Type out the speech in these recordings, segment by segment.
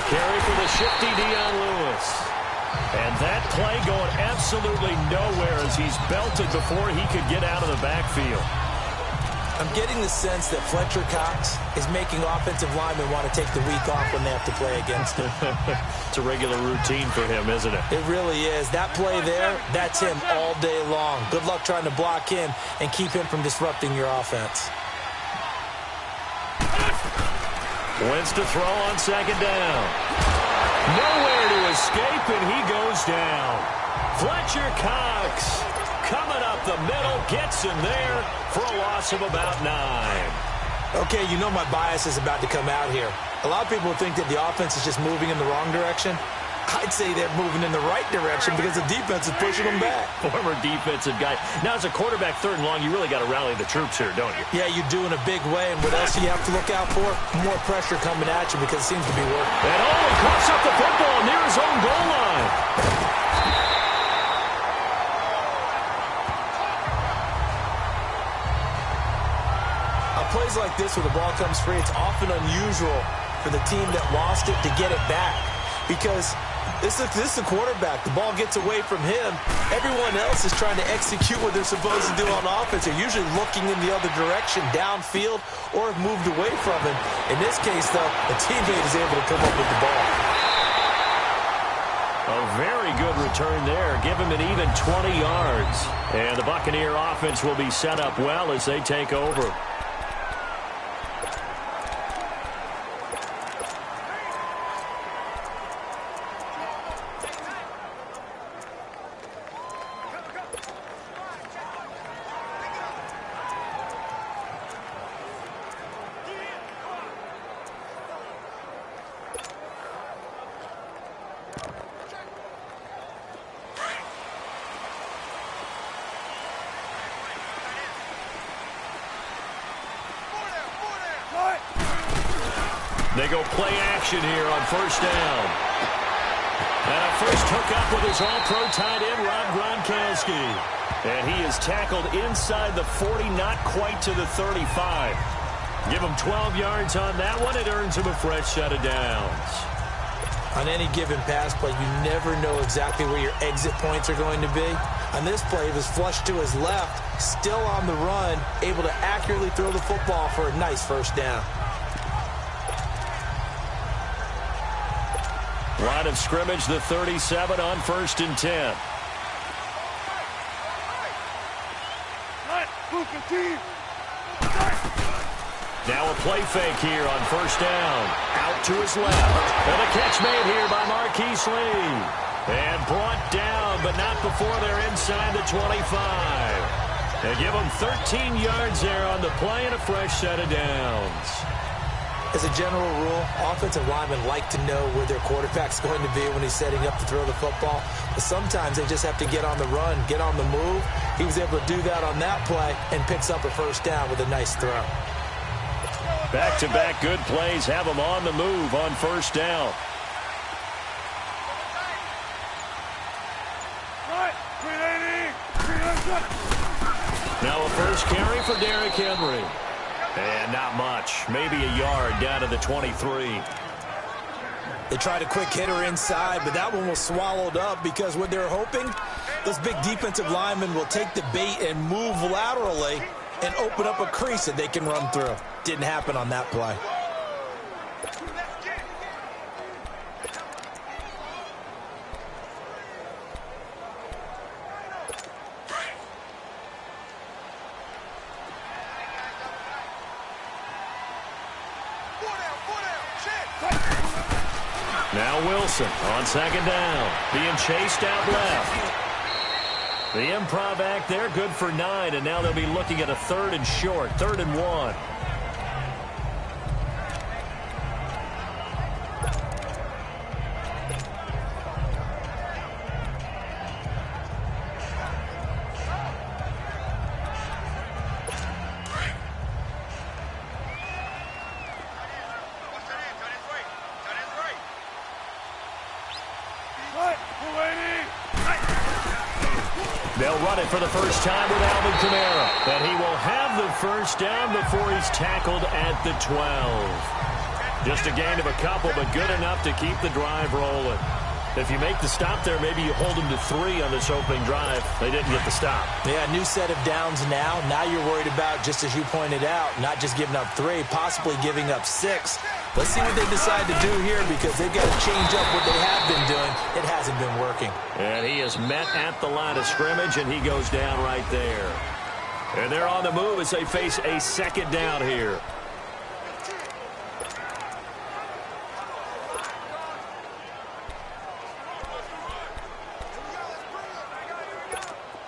Carry for the shifty Dion Lewis. And that play going absolutely nowhere as he's belted before he could get out of the backfield. I'm getting the sense that Fletcher Cox is making offensive linemen want to take the week off when they have to play against him. It's a regular routine for him, isn't it? It really is. That play there, that's him all day long. Good luck trying to block him and keep him from disrupting your offense. Wentz to throw on second down. Nowhere to escape, and he goes down. Fletcher Cox coming up the middle, gets him there for a loss of about 9. Okay, you know my bias is about to come out here. A lot of people think that the offense is just moving in the wrong direction. I'd say they're moving in the right direction because the defense is pushing them back. Former defensive guy. Now, as a quarterback, 3rd and long, you really got to rally the troops here, don't you? Yeah, you do in a big way. And what else do you have to look out for? More pressure coming at you because it seems to be working. And he coughs up the football near his own goal line. Plays like this where the ball comes free, it's often unusual for the team that lost it to get it back because this is a quarterback. The ball gets away from him. Everyone else is trying to execute what they're supposed to do on offense. They're usually looking in the other direction, downfield, or have moved away from him. In this case, though, a teammate is able to come up with the ball. A very good return there. Give him an even 20 yards. And the Buccaneer offense will be set up well as they take over. They go play action here on 1st down. And a first hookup with his all-pro tight end, Rob Gronkowski. And he is tackled inside the 40, not quite to the 35. Give him 12 yards on that one. It earns him a fresh set of downs. On any given pass play, you never know exactly where your exit points are going to be. On this play, he was flushed to his left, still on the run, able to accurately throw the football for a nice first down. Line of scrimmage, the 37 on 1st and 10. Now a play fake here on 1st down. Out to his left. And a catch made here by Marquise Lee. And brought down, but not before they're inside the 25. They give them 13 yards there on the play and a fresh set of downs. As a general rule, offensive linemen like to know where their quarterback's going to be when he's setting up to throw the football. But sometimes they just have to get on the run, get on the move. He was able to do that on that play and picks up a first down with a nice throw. Back-to-back good plays have them on the move on 1st down. Now a first carry for Derrick Henry. And not much. Maybe a yard down to the 23. They tried a quick hitter inside, but that one was swallowed up because what they're hoping, those big defensive linemen will take the bait and move laterally and open up a crease that they can run through. Didn't happen on that play. Now Wilson on 2nd down, being chased out left. The improv act there, good for 9, and now they'll be looking at a 3rd and short, 3rd and 1. They'll run it for the first time with Alvin Kamara. And he will have the first down before he's tackled at the 12. Just a gain of a couple, but good enough to keep the drive rolling. If you make the stop there, maybe you hold them to 3 on this opening drive. They didn't get the stop. Yeah, new set of downs now. Now you're worried about, just as you pointed out, not just giving up 3, possibly giving up 6. Let's see what they decide to do here because they've got to change up what they have been doing. It hasn't been working. And he is met at the line of scrimmage, and he goes down right there. And they're on the move as they face a 2nd down here.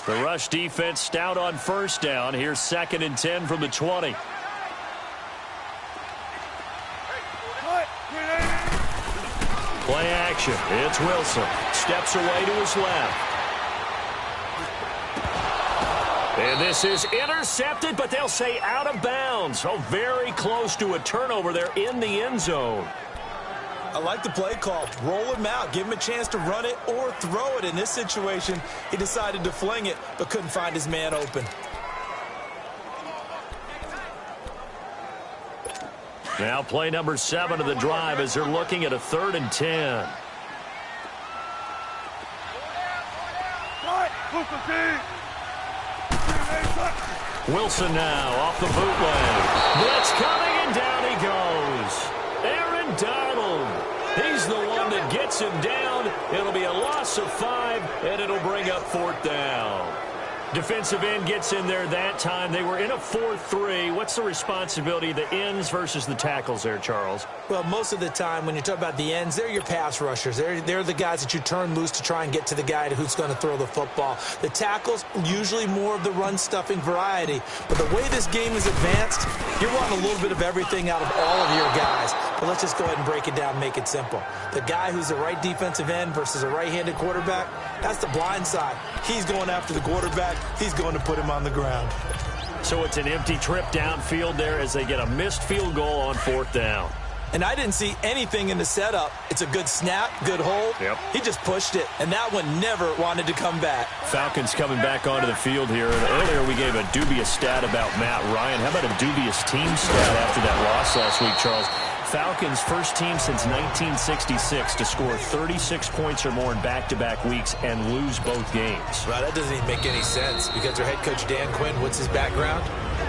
The rush defense stout on 1st down. Here's 2nd and 10 from the 20. Play action. It's Wilson. Steps away to his left. And this is intercepted, but they'll say out of bounds. Oh, very close to a turnover there in the end zone. I like the play call. Roll him out. Give him a chance to run it or throw it. In this situation, he decided to fling it, but couldn't find his man open. Now play number 7 of the drive as they're looking at a 3rd and 10. Wilson now off the bootleg. Blitz coming, and down he goes. Aaron Donald. He's the one that gets him down. It'll be a loss of 5, and it'll bring up 4th down. Defensive end gets in there that time. They were in a 4-3. What's the responsibility of the ends versus the tackles there, Charles? Well, most of the time when you talk about the ends, they're your pass rushers. They're the guys that you turn loose to try and get to the guy who's going to throw the football. The tackles, usually more of the run-stuffing variety. But the way this game is advanced, you're wanting a little bit of everything out of all of your guys. But let's just go ahead and break it down and make it simple. The guy who's the right defensive end versus a right-handed quarterback, that's the blind side. He's going after the quarterback. He's going to put him on the ground. So it's an empty trip downfield there as they get a missed field goal on 4th down. And I didn't see anything in the setup. It's a good snap, good hold. Yep. He just pushed it, and that one never wanted to come back. Falcons coming back onto the field here. And earlier we gave a dubious stat about Matt Ryan. How about a dubious team stat after that loss last week, Charles? Falcons, first team since 1966 to score 36 points or more in back-to-back weeks and lose both games. Well, that doesn't even make any sense because their head coach, Dan Quinn, what's his background?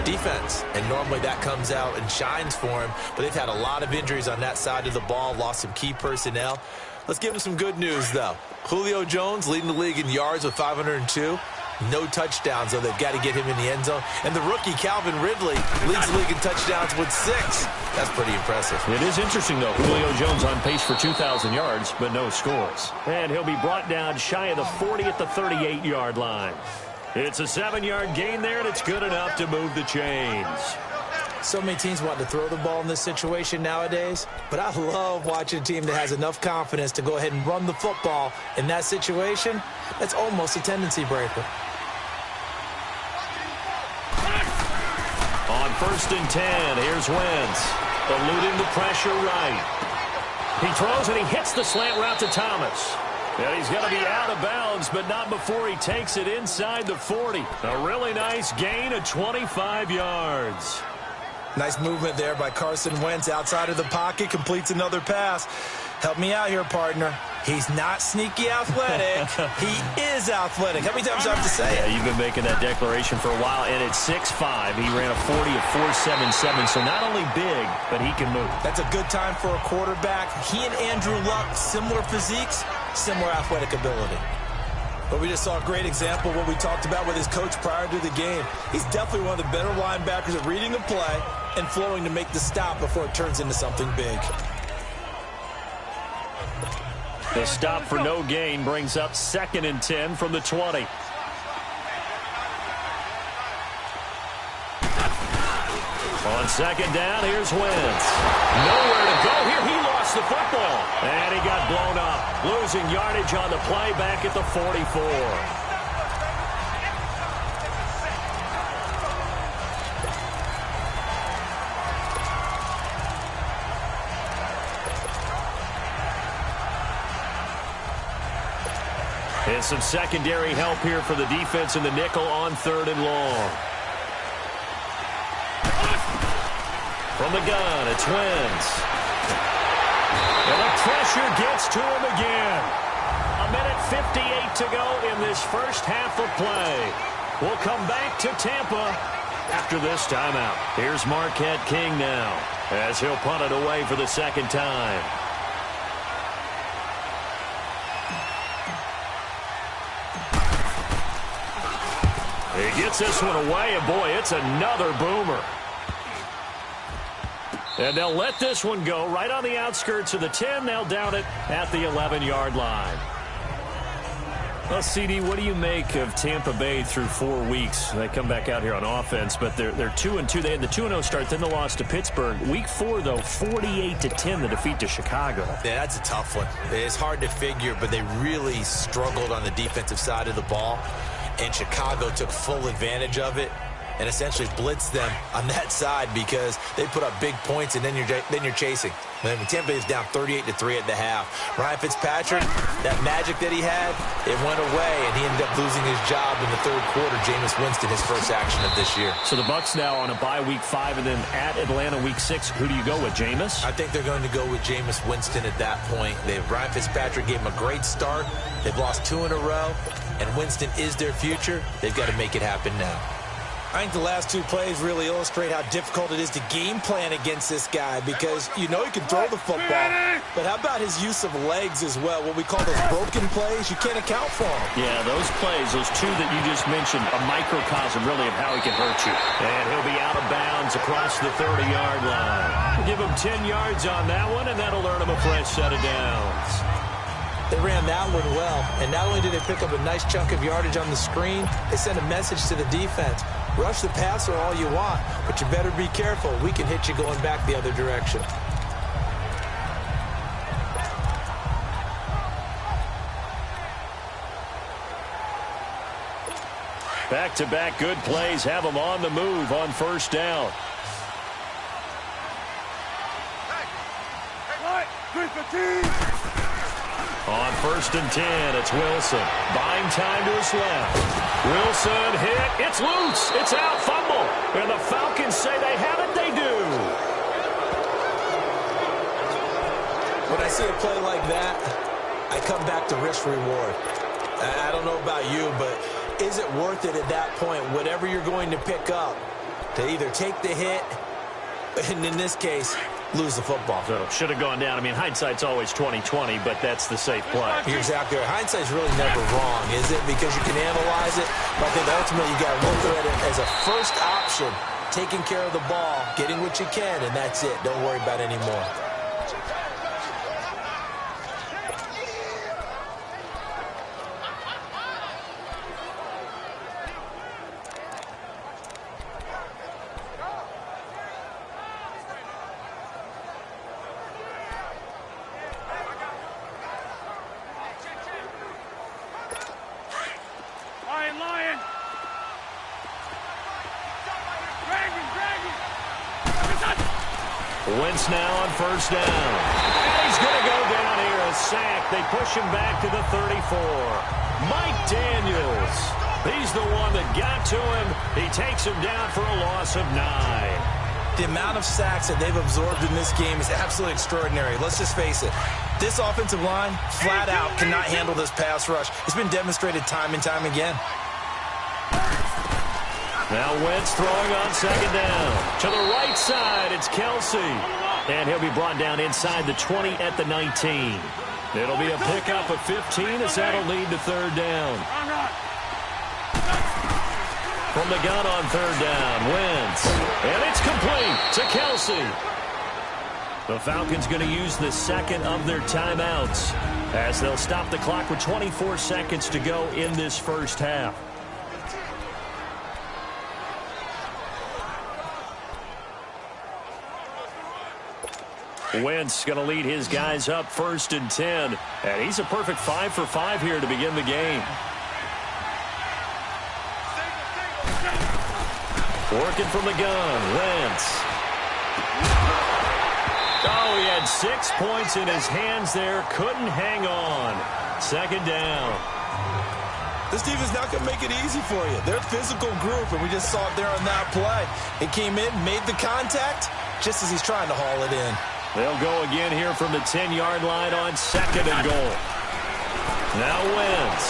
Defense. And normally that comes out and shines for him, but they've had a lot of injuries on that side of the ball, lost some key personnel. Let's give him some good news, though. Julio Jones leading the league in yards with 502. No touchdowns, though. They've got to get him in the end zone. And the rookie, Calvin Ridley, leads the league in touchdowns with 6. That's pretty impressive. It is interesting, though. Julio Jones on pace for 2,000 yards, but no scores. And he'll be brought down shy of the 40 at the 38-yard line. It's a 7-yard gain there, and it's good enough to move the chains. So many teams want to throw the ball in this situation nowadays, but I love watching a team that has enough confidence to go ahead and run the football in that situation. That's almost a tendency breaker. On 1st and 10, here's Wentz, eluding the pressure right. He throws and he hits the slant route to Thomas. And he's going to be out of bounds, but not before he takes it inside the 40. A really nice gain of 25 yards. Nice movement there by Carson Wentz outside of the pocket, completes another pass. Help me out here, partner. He's not sneaky athletic. He is athletic. How many times do I have to say it? Yeah, you've been making that declaration for a while, and at 6'5", he ran a 40 of 4.77, so not only big, but he can move. That's a good time for a quarterback. He and Andrew Luck, similar physiques, similar athletic ability. But we just saw a great example of what we talked about with his coach prior to the game. He's definitely one of the better linebackers at reading a play and flowing to make the stop before it turns into something big. The stop for no gain brings up 2nd and 10 from the 20. On 2nd down, here's Wentz. Nowhere to go here. He lost the football. And he got blown up. Losing yardage on the play back at the 44. And some secondary help here for the defense in the nickel on 3rd and long. From the gun, it's Wentz. And the pressure gets to him again. 1:58 to go in this first half of play. We'll come back to Tampa after this timeout. Here's Marquette King now as he'll punt it away for the 2nd time. He gets this one away, and boy, it's another boomer. And they'll let this one go right on the outskirts of the 10. They'll down it at the 11-yard line. Well, CD, what do you make of Tampa Bay through 4 weeks? They come back out here on offense, but they're 2-2. They had the 2-0 start, then the loss to Pittsburgh. Week 4, though, 48-10, the defeat to Chicago. Yeah, that's a tough one. It's hard to figure, but they really struggled on the defensive side of the ball. And Chicago took full advantage of it and essentially blitzed them on that side because they put up big points and then you're chasing. I mean, Tampa is down 38-3 at the half. Ryan Fitzpatrick, that magic that he had, it went away, and he ended up losing his job in the 3rd quarter. Jameis Winston, his first action of this year. So the Bucs now on a bye week 5 and then at Atlanta week 6. Who do you go with, Jameis? I think they're going to go with Jameis Winston at that point. Ryan Fitzpatrick gave him a great start. They've lost 2 in a row, and Winston is their future. They've got to make it happen now. I think the last 2 plays really illustrate how difficult it is to game plan against this guy because you know he can throw the football, but how about his use of legs as well, what we call those broken plays? You can't account for them. Yeah, those plays, those 2 that you just mentioned, a microcosm really of how he can hurt you. And he'll be out of bounds across the 30-yard line. Give him 10 yards on that one, and that'll earn him a fresh set of downs. They ran that one well, and not only did they pick up a nice chunk of yardage on the screen, they sent a message to the defense. Rush the passer all you want, but you better be careful. We can hit you going back the other direction. Back-to-back good plays have them on the move on 1st down. On 1st and 10, it's Wilson. Buying time to his left. Wilson hit. It's loose. It's out. Fumble. And the Falcons say they have it. They do. see a play like that, I come back to risk-reward. I don't know about you, but is it worth it at that point, whatever you're going to pick up, to either take the hit, and in this case, lose the football? So should have gone down. I mean, hindsight's always 20/20, but that's the safe play. You're exactly right. Hindsight's really never wrong, is it? Because you can analyze it, but I think ultimately you got to look at it as a first option, taking care of the ball, getting what you can, and that's it. Don't worry about it anymore. Wentz now on first down. And he's going to go down here, a sack. They push him back to the 34. Mike Daniels. He's the one that got to him. He takes him down for a loss of 9. The amount of sacks that they've absorbed in this game is absolutely extraordinary. Let's just face it. This offensive line, flat out, cannot handle this pass rush. It's been demonstrated time and time again. Now Wentz throwing on second down. To the right side, it's Kelsey. And he'll be brought down inside the 20 at the 19. It'll be a pickup of 15 as that'll lead to third down. From the gun on third down, Wentz. And it's complete to Kelsey. The Falcons going to use the second of their timeouts as they'll stop the clock with 24 seconds to go in this first half. Wentz going to lead his guys up first and 10. And he's a perfect 5 for 5 here to begin the game. Working from the gun, Wentz. Oh, he had 6 points in his hands there. Couldn't hang on. Second down. This team is not going to make it easy for you. They're a physical group, and we just saw it there on that play. He came in, made the contact, just as he's trying to haul it in. They'll go again here from the 10-yard line on second and goal. Now Wentz.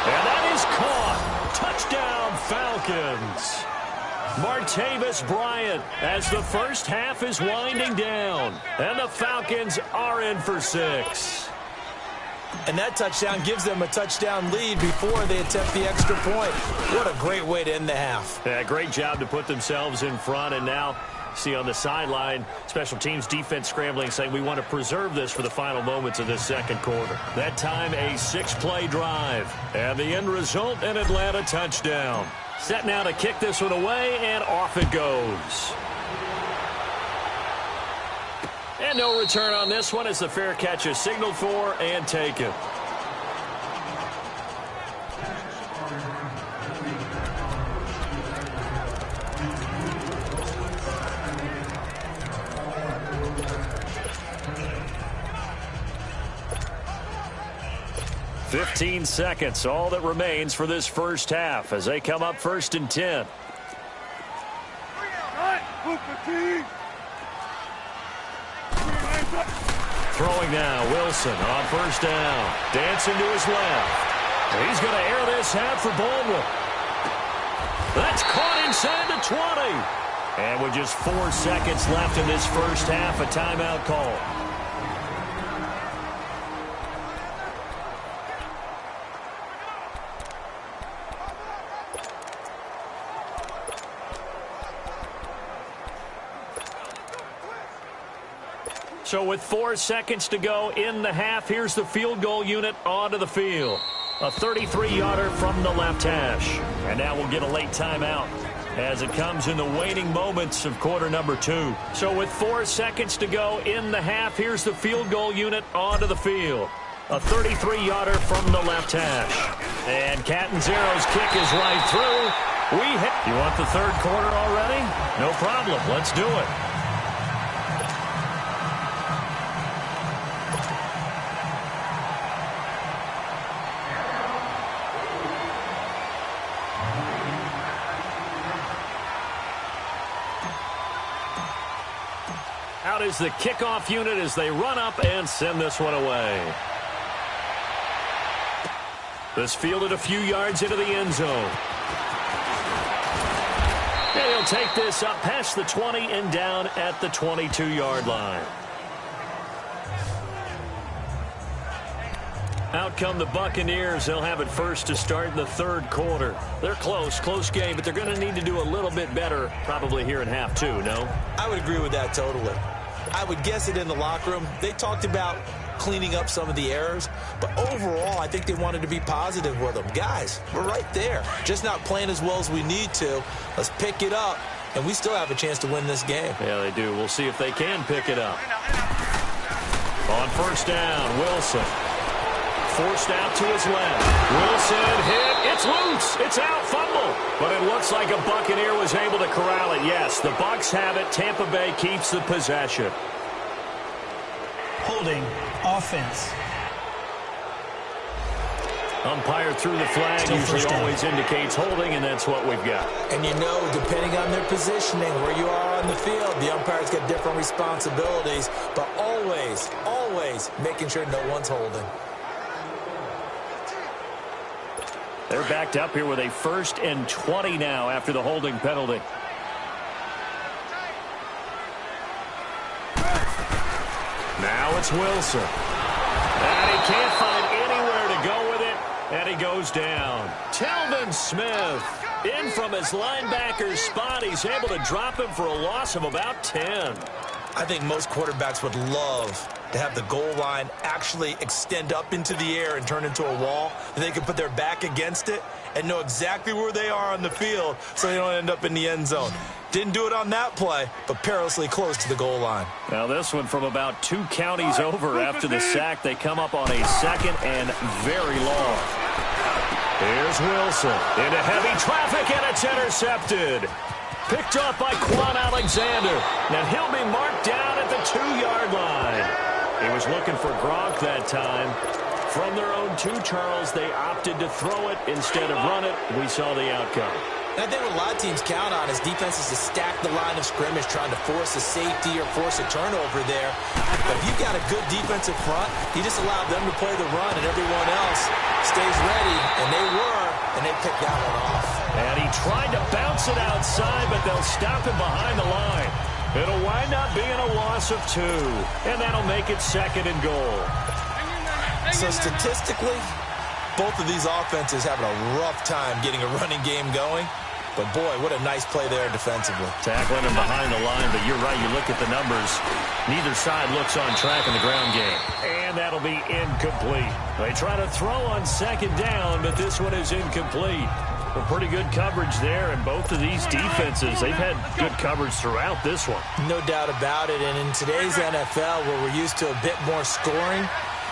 And that is caught. Touchdown, Falcons. Martavis Bryant as the first half is winding down. And the Falcons are in for 6. And that touchdown gives them a touchdown lead before they attempt the extra point. What a great way to end the half. Yeah, great job to put themselves in front, and now see on the sideline, special teams defense scrambling, saying we want to preserve this for the final moments of this second quarter. That time, a 6-play drive. And the end result, an Atlanta touchdown. Set now to kick this one away, and off it goes. And no return on this one as the fair catch is signaled for and taken. "15 seconds, all that remains for this first half as they come up first and 10. Throwing now, Wilson on first down. Dancing to his left. He's going to air this out for Baldwin. That's caught inside the 20. And with just 4 seconds left in this first half, a timeout call. So with 4 seconds to go in the half, here's the field goal unit onto the field. A 33-yarder from the left hash. And now we'll get a late timeout as it comes in the waning moments of quarter number 2. So with 4 seconds to go in the half, here's the field goal unit onto the field. A 33-yarder from the left hash. And Catanzaro's kick is right through. You want the third quarter already? No problem. Let's do it. Out is the kickoff unit as they run up and send this one away. This fielded a few yards into the end zone. And he'll take this up past the 20 and down at the 22-yard line. Out come the Buccaneers. They'll have it first to start in the third quarter. They're close game, but they're going to need to do a little bit better probably here in half two, no? I would agree with that totally. I would guess it in the locker room. They talked about cleaning up some of the errors, but overall, I think they wanted to be positive with them. Guys, we're right there. Just not playing as well as we need to. Let's pick it up, and we still have a chance to win this game. Yeah, they do. We'll see if they can pick it up. On first down, Wilson. Forced out to his left. Wilson hit. It's loose. It's out. Fumble. But it looks like a Buccaneer was able to corral it. Yes, the Bucs have it. Tampa Bay keeps the possession. Holding offense. Umpire threw the flag. Still usually always indicates holding, and that's what we've got. And you know, depending on their positioning, where you are on the field, the umpires get different responsibilities, but always making sure no one's holding. They're backed up here with a 1st and 20 now after the holding penalty. Now it's Wilson. And he can't find anywhere to go with it, and he goes down. Telvin Smith in from his linebacker's spot. He's able to drop him for a loss of about 10. I think most quarterbacks would love to have the goal line actually extend up into the air and turn into a wall. They can put their back against it and know exactly where they are on the field so they don't end up in the end zone. Didn't do it on that play, but perilously close to the goal line. Now this one from about 2 counties over after the sack. They come up on a 2nd and very long. Here's Wilson into heavy traffic, and it's intercepted. Picked up by Quan Alexander. And he'll be marked down at the 2-yard line. He was looking for Gronk that time. From their own 2, Charles, they opted to throw it instead of run it. We saw the outcome. And I think what a lot of teams count on is defenses to stack the line of scrimmage, trying to force a safety or force a turnover there. But if you've got a good defensive front, you just allow them to play the run and everyone else stays ready. And they picked that one off. And he tried to bounce it outside, but they'll stop him behind the line. It'll wind up being a loss of 2. And that'll make it 2nd and goal. So statistically, both of these offenses having a rough time getting a running game going. But, boy, what a nice play there defensively. Tackling him behind the line, but you're right. You look at the numbers. Neither side looks on track in the ground game. And that'll be incomplete. They try to throw on 2nd down, but this one is incomplete. Well, pretty good coverage there, and both of these defenses, they've had good coverage throughout this one. No doubt about it, and in today's NFL, where we're used to a bit more scoring,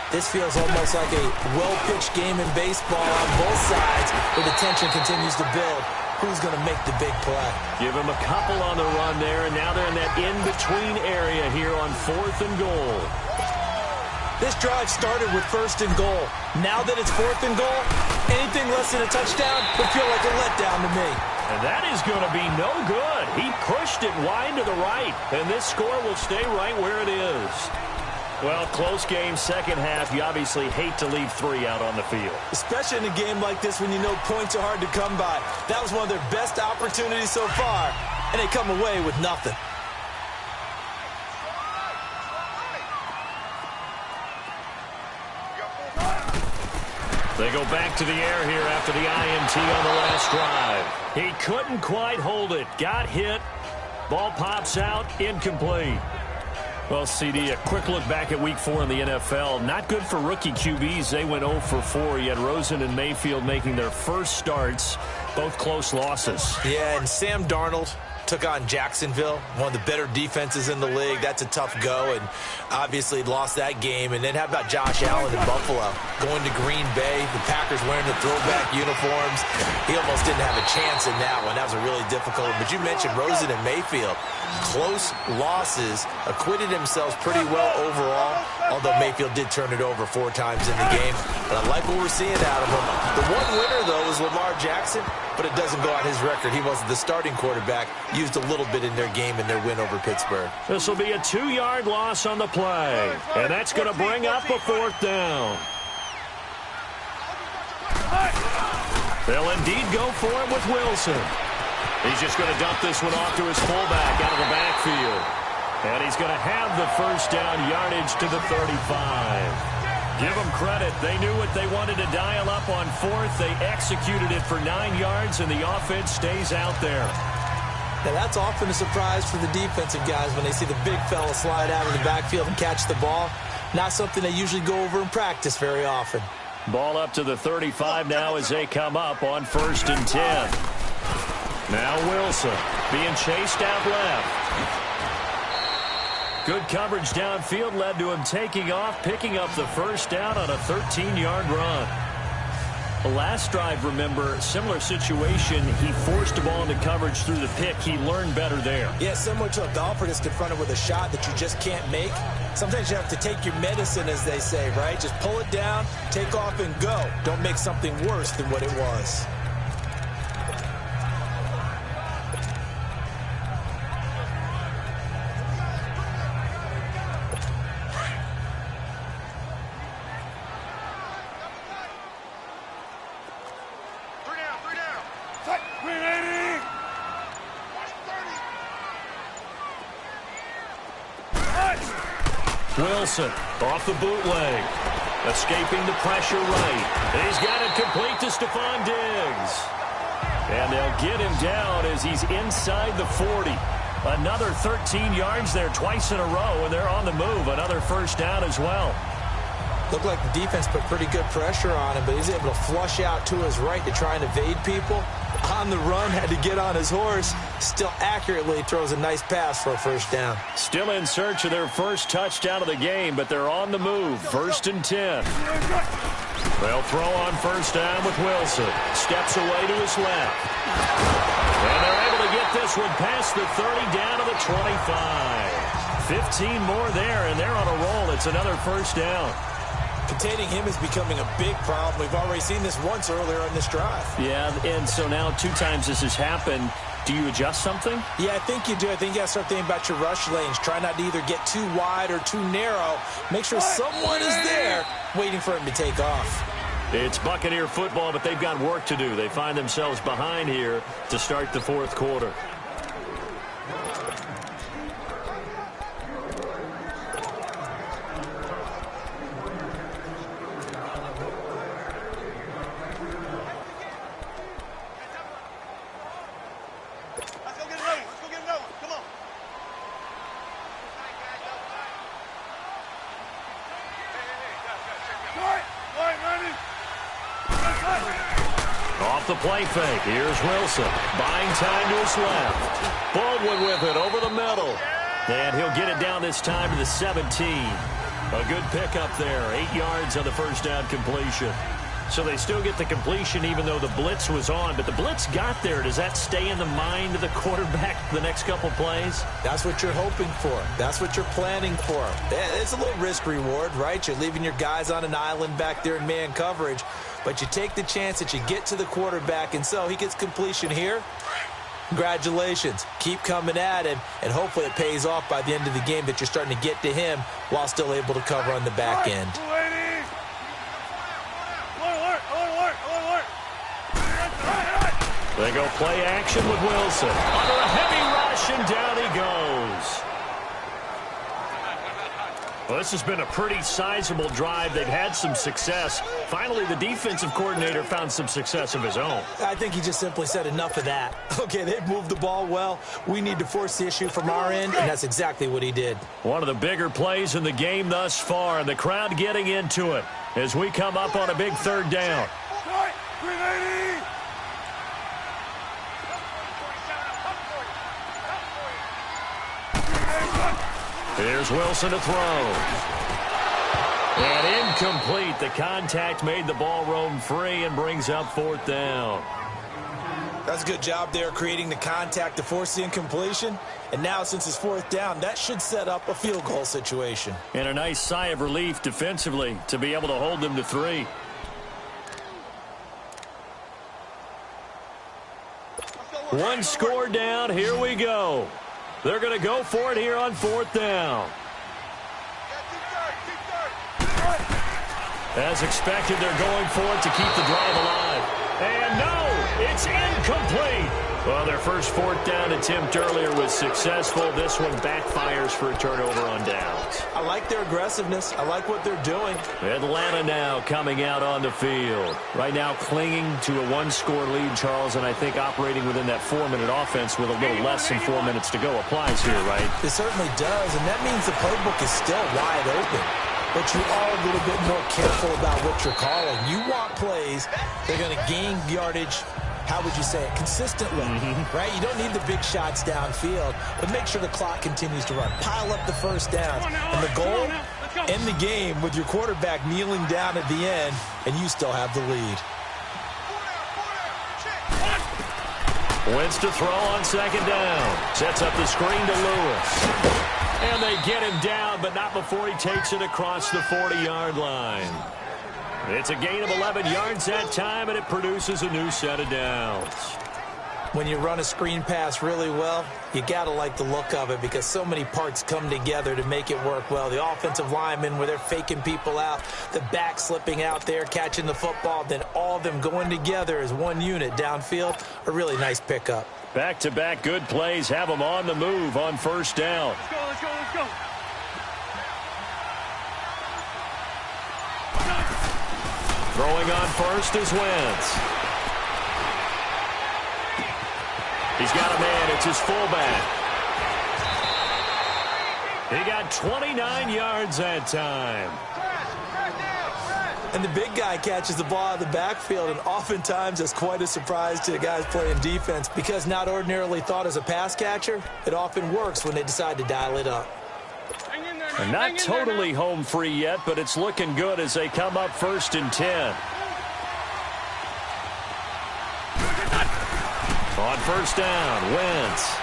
this feels almost like a well-pitched game in baseball on both sides, where the tension continues to build. Who's going to make the big play? Give him a couple on the run there, and now they're in that in-between area here on 4th and goal. This drive started with 1st and goal. Now that it's 4th and goal, anything less than a touchdown would feel like a letdown to me. And that is going to be no good. He pushed it wide to the right, and this score will stay right where it is. Well, close game, 2nd half. You obviously hate to leave 3 out on the field. Especially in a game like this when you know points are hard to come by. That was one of their best opportunities so far, and they come away with nothing. They go back to the air here after the INT on the last drive. He couldn't quite hold it. Got hit. Ball pops out. Incomplete. Well, CD, a quick look back at Week 4 in the NFL. Not good for rookie QBs. They went 0 for 4. You had Rosen and Mayfield making their first starts. Both close losses. Yeah, and Sam Darnold took on Jacksonville, one of the better defenses in the league. That's a tough go, and obviously lost that game. And then how about Josh Allen in Buffalo? Going to Green Bay, the Packers wearing the throwback uniforms. He almost didn't have a chance in that one. That was a really difficult one. But you mentioned Rosen and Mayfield. Close losses, acquitted themselves pretty well overall, although Mayfield did turn it over 4 times in the game. But I like what we're seeing out of him. The one winner, though, is Lamar Jackson, but it doesn't go on his record. He wasn't the starting quarterback used a little bit in their game in their win over Pittsburgh. This will be a 2-yard loss on the play, and that's going to bring up a 4th down. They'll indeed go for it with Wilson. He's just going to dump this one off to his fullback out of the backfield. And he's going to have the 1st down yardage to the 35. Give them credit. They knew what they wanted to dial up on 4th. They executed it for 9 yards, and the offense stays out there. Now, that's often a surprise for the defensive guys when they see the big fella slide out of the backfield and catch the ball. Not something they usually go over in practice very often. Ball up to the 35 now as they come up on 1st and 10. Now Wilson being chased out left. Good coverage downfield led to him taking off, picking up the 1st down on a 13-yard run. The last drive, remember, similar situation. He forced the ball into coverage through the pick. He learned better there. Yeah, similar to a golfer that's confronted with a shot that you just can't make. Sometimes you have to take your medicine, as they say, right? Just pull it down, take off, and go. Don't make something worse than what it was. Wilson off the bootleg, escaping the pressure right. He's got it complete to Stephon Diggs. And they'll get him down as he's inside the 40. Another 13 yards there twice in a row, and they're on the move. Another 1st down as well. Looked like the defense put pretty good pressure on him, but he's able to flush out to his right to try and evade people. On the run, had to get on his horse. Still accurately throws a nice pass for a 1st down. Still in search of their 1st touchdown of the game, but they're on the move. 1st and 10. They'll throw on 1st down with Wilson. Steps away to his left. And they're able to get this one past the 30 down to the 25. 15 more there, and they're on a roll. It's another 1st down. Containing him is becoming a big problem. We've already seen this once earlier in this drive. Yeah, and so now 2 times this has happened. Do you adjust something? Yeah, I think you do. I think you got to start thinking about your rush lanes. Try not to either get too wide or too narrow. Make sure someone is there waiting for him to take off. It's Buccaneer football, but they've got work to do. They find themselves behind here to start the 4th quarter. Off the play fake. Here's Wilson. Buying time to his left. Baldwin with it over the middle. And he'll get it down this time to the 17. A good pickup there. 8 yards on the 1st down completion. So they still get the completion even though the blitz was on. But the blitz got there. Does that stay in the mind of the quarterback the next couple plays? That's what you're hoping for. That's what you're planning for. It's a little risk reward, right? You're leaving your guys on an island back there in man coverage. But you take the chance that you get to the quarterback, and so he gets completion here. Congratulations. Keep coming at him, and hopefully it pays off by the end of the game that you're starting to get to him while still able to cover on the back end. They go play action with Wilson. Under a heavy rush, and down he goes. Well, this has been a pretty sizable drive. They've had some success. Finally, the defensive coordinator found some success of his own. I think he just simply said enough of that. Okay, they've moved the ball well. We need to force the issue from our end, and that's exactly what he did. One of the bigger plays in the game thus far, and the crowd getting into it as we come up on a big 3rd down. Here's Wilson to throw. And incomplete. The contact made the ball roam free and brings up 4th down. That's a good job there creating the contact to force the incompletion. And now since it's 4th down, that should set up a field goal situation. And a nice sigh of relief defensively to be able to hold them to 3. One score down. Here we go. They're going to go for it here on 4th down. As expected, they're going for it to keep the drive alive. And no, it's incomplete. Well, their first 4th down attempt earlier was successful. This one backfires for a turnover on downs. I like their aggressiveness. I like what they're doing. Atlanta now coming out on the field. Right now clinging to a one-score lead, Charles, and I think operating within that 4-minute offense with a little less than 4 minutes to go applies here, right? It certainly does, and that means the playbook is still wide open. But you are a little bit more careful about what you're calling. You want plays that are going to gain yardage, how would you say it, consistently, right? You don't need the big shots downfield, but make sure the clock continues to run. Pile up the first downs. And the goal, end the game with your quarterback kneeling down at the end, and you still have the lead. Wentz to throw on 2nd down. Sets up the screen to Lewis. And they get him down, but not before he takes it across the 40-yard line. It's a gain of 11 yards that time, and it produces a new set of downs. When you run a screen pass really well, you got to like the look of it because so many parts come together to make it work well. The offensive linemen, where they're faking people out, the back slipping out there, catching the football, then all of them going together as one unit downfield, a really nice pickup. Back-to-back good plays have them on the move on 1st down. Let's go, let's go, let's go. Throwing on first is Wentz. He's got a man. It's his fullback. He got 29 yards that time. And the big guy catches the ball out of the backfield, and oftentimes it's quite a surprise to the guys playing defense because not ordinarily thought as a pass catcher, it often works when they decide to dial it up. And not totally home free yet, but it's looking good as they come up 1st and 10. On 1st down, Wentz.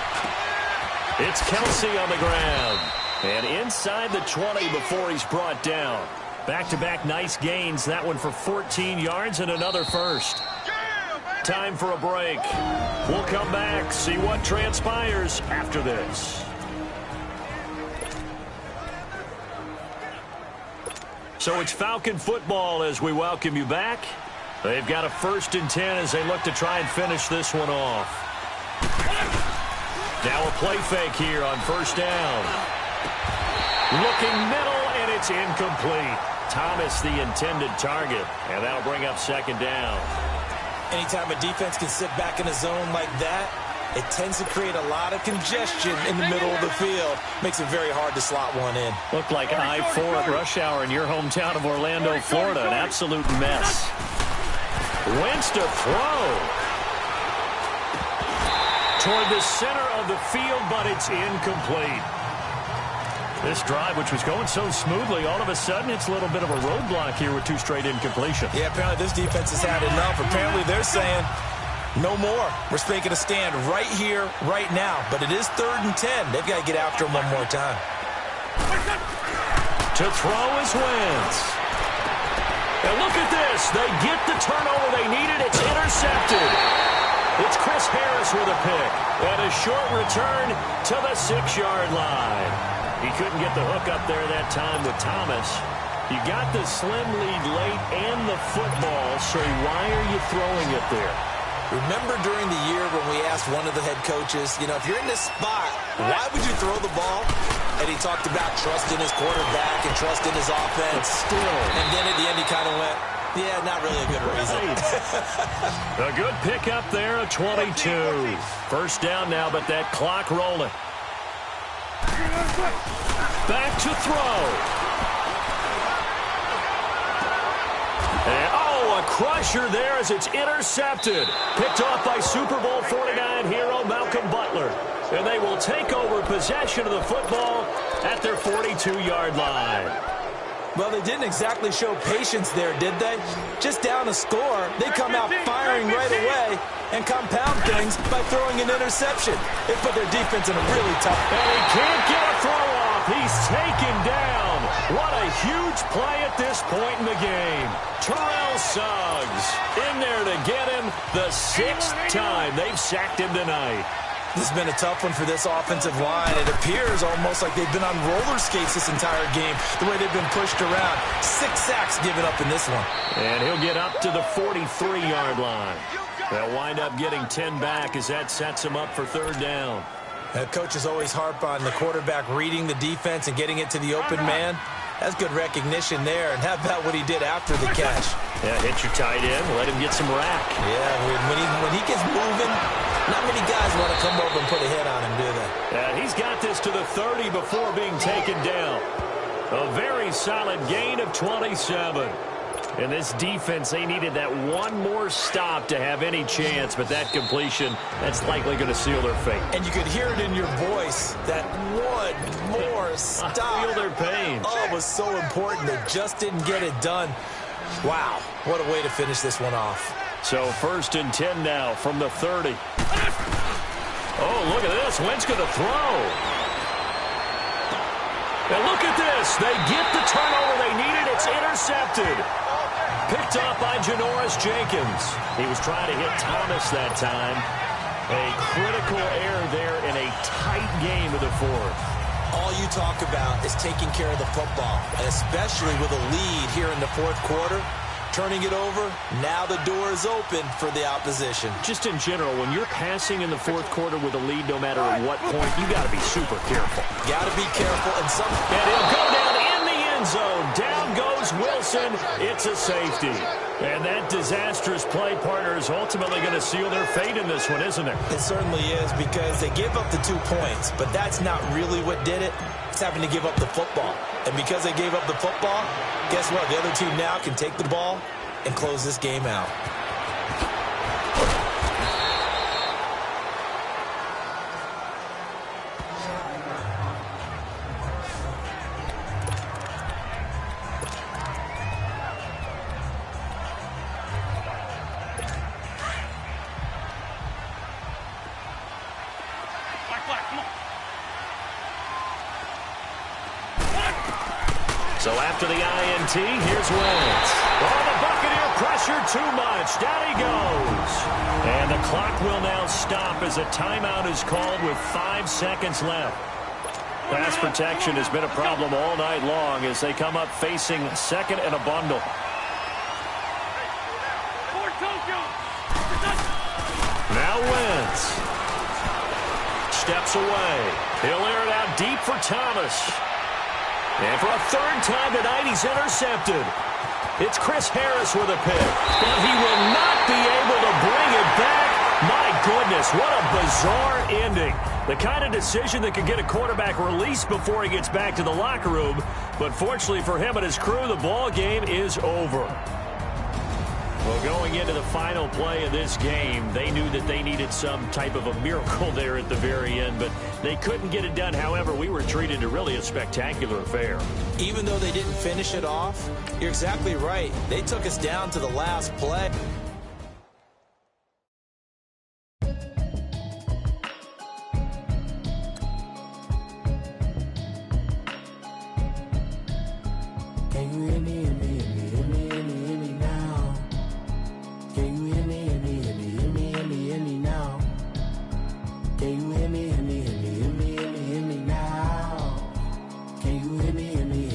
It's Kelsey on the ground. And inside the 20 before he's brought down. Back-to-back nice gains. That one for 14 yards and another first. Time for a break. We'll come back, see what transpires after this. So it's Falcon football as we welcome you back. They've got a 1st and 10 as they look to try and finish this one off. Now a play fake here on 1st down. Looking middle, and it's incomplete. Thomas the intended target, and that'll bring up 2nd down. Anytime a defense can sit back in a zone like that, it tends to create a lot of congestion in the middle of the field. Makes it very hard to slot one in. Looked like I-4 at rush hour in your hometown of Orlando, Florida. An absolute mess. Wentz to throw. Toward the center of the field, but it's incomplete. This drive, which was going so smoothly, all of a sudden it's a little bit of a roadblock here with 2 straight incompletions. Yeah, apparently this defense has had enough. Apparently they're saying, no more. We're making a stand right here, right now. But it is 3rd and 10. They've got to get after him one more time. To throw is Wentz. And look at this. They get the turnover they needed. It's intercepted. It's Chris Harris with a pick. And a short return to the 6-yard line. He couldn't get the hook up there that time with Thomas. You got the slim lead late and the football, so why are you throwing it there? Remember during the year when we asked one of the head coaches, you know, if you're in this spot, why would you throw the ball? And he talked about trusting his quarterback and trusting his offense. Still. And then at the end he kind of went, yeah, not really a good reason. A good pickup there, a 22. 1st down now, but that clock rolling. Back to throw. And, a crusher there as it's intercepted. Picked off by Super Bowl 49 hero Malcolm Butler. And they will take over possession of the football at their 42-yard line. Well, they didn't exactly show patience there, did they? Just down a score, they come out firing right away and compound things by throwing an interception. It put their defense in a really tough... And he can't get a throw off. He's taken down. What a huge huge play at this point in the game. Terrell Suggs in there to get him the 6th time they've sacked him tonight. This has been a tough one for this offensive line. It appears almost like they've been on roller skates this entire game, the way they've been pushed around. 6 sacks given up in this one. And he'll get up to the 43-yard line. They'll wind up getting 10 back as that sets him up for 3rd down. Coaches always harp on the quarterback reading the defense and getting it to the open man. That's good recognition there. And how about what he did after the catch? Yeah, hit your tight end, let him get some rack. Yeah, when he gets moving, not many guys want to come over and put a hit on him, do they? Yeah, he's got this to the 30 before being taken down. A very solid gain of 27. And this defense, they needed that one more stop to have any chance, but that completion, that's likely going to seal their fate. And you could hear it in your voice, that one more stop. I feel their pain. Oh, it was so important. They just didn't get it done. Wow, what a way to finish this one off. So 1st and 10 now from the 30. Oh, look at this. Wentz going to throw. And look at this. They get the turnover they needed. It's intercepted. Picked off by Janoris Jenkins. He was trying to hit Thomas that time. A critical error there in a tight game of the 4th. All you talk about is taking care of the football, and especially with a lead here in the 4th quarter. Turning it over, now the door is open for the opposition. Just in general, when you're passing in the 4th quarter with a lead, no matter at what point, you got to be super careful. Got to be careful. And he'll go down in the end zone. Down goes Wilson. It's a safety. And that disastrous play, partner, is ultimately going to seal their fate in this one, isn't it? It certainly is, because they give up the 2 points, but that's not really what did it. It's having to give up the football. And because they gave up the football, guess what? The other team now can take the ball and close this game out. So after the INT, here's Wentz. Oh, the Buccaneer pressure too much. Down he goes. And the clock will now stop as a timeout is called with 5 seconds left. Pass protection has been a problem all night long as they come up facing 2nd and a bundle. Now Wentz. Steps away. He'll air it out deep for Thomas. And for a 3rd time tonight, he's intercepted. It's Chris Harris with a pick. But he will not be able to bring it back. My goodness, what a bizarre ending. The kind of decision that could get a quarterback released before he gets back to the locker room. But fortunately for him and his crew, the ball game is over. Well, going into the final play of this game, they knew that they needed some type of a miracle there at the very end, but they couldn't get it done. However, we were treated to really a spectacular affair. Even though they didn't finish it off, you're exactly right. They took us down to the last play. Can you hear me? Hear me